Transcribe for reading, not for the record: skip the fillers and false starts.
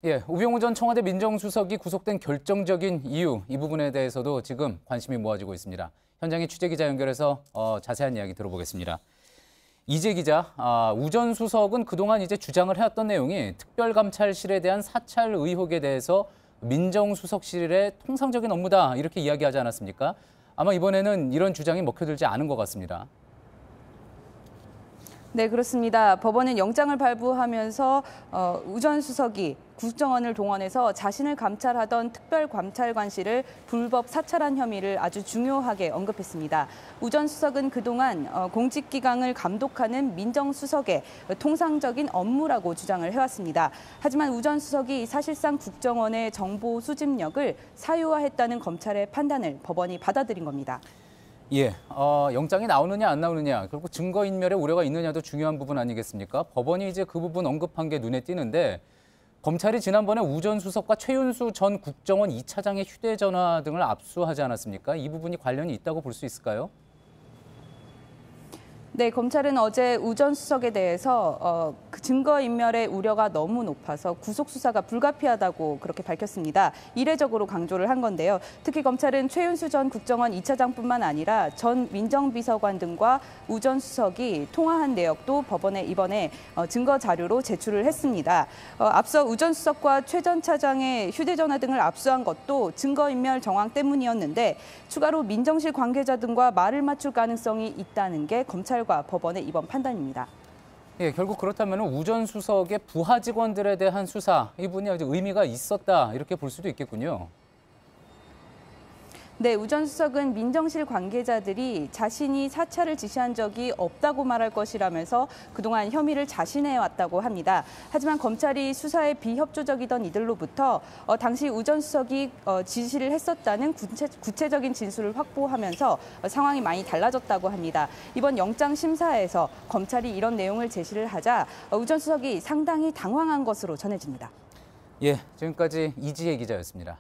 예, 우병우 전 청와대 민정수석이 구속된 결정적인 이유, 이 부분에 대해서도 지금 관심이 모아지고 있습니다. 현장에 취재기자 연결해서 자세한 이야기 들어보겠습니다. 이재 기자, 우 전 수석은 그동안 이제 주장을 해왔던 내용이 특별감찰실에 대한 사찰 의혹에 대해서 민정수석실의 통상적인 업무다 이렇게 이야기하지 않았습니까? 아마 이번에는 이런 주장이 먹혀들지 않은 것 같습니다. 네, 그렇습니다. 법원은 영장을 발부하면서 우 전 수석이 국정원을 동원해서 자신을 감찰하던 특별감찰관실을 불법 사찰한 혐의를 아주 중요하게 언급했습니다. 우 전 수석은 그동안 공직기강을 감독하는 민정수석의 통상적인 업무라고 주장을 해왔습니다. 하지만 우 전 수석이 사실상 국정원의 정보 수집력을 사유화했다는 검찰의 판단을 법원이 받아들인 겁니다. 예, 영장이 나오느냐 안 나오느냐, 그리고 증거인멸의 우려가 있느냐도 중요한 부분 아니겠습니까? 법원이 이제 그 부분 언급한 게 눈에 띄는데 검찰이 지난번에 우 전 수석과 최윤수 전 국정원 2차장의 휴대전화 등을 압수하지 않았습니까? 이 부분이 관련이 있다고 볼 수 있을까요? 네, 검찰은 어제 우 전 수석에 대해서 그 증거인멸의 우려가 너무 높아서 구속 수사가 불가피하다고 그렇게 밝혔습니다. 이례적으로 강조를 한 건데요. 특히 검찰은 최윤수 전 국정원 2차장뿐만 아니라 전 민정비서관 등과 우 전 수석이 통화한 내역도 법원에 이번에 증거 자료로 제출을 했습니다. 앞서 우 전 수석과 최 전 차장의 휴대전화 등을 압수한 것도 증거인멸 정황 때문이었는데 추가로 민정실 관계자 등과 말을 맞출 가능성이 있다는 게 검찰과 법원의 이번 판단입니다. 예, 결국 그렇다면 우 전 수석의 부하 직원들에 대한 수사, 이 부분이 아주 의미가 있었다 이렇게 볼 수도 있겠군요. 네, 우 전 수석은 민정실 관계자들이 자신이 사찰을 지시한 적이 없다고 말할 것이라면서 그동안 혐의를 자신해왔다고 합니다. 하지만 검찰이 수사에 비협조적이던 이들로부터 당시 우 전 수석이 지시를 했었다는 구체적인 진술을 확보하면서 상황이 많이 달라졌다고 합니다. 이번 영장 심사에서 검찰이 이런 내용을 제시를 하자 우 전 수석이 상당히 당황한 것으로 전해집니다. 예, 지금까지 이지혜 기자였습니다.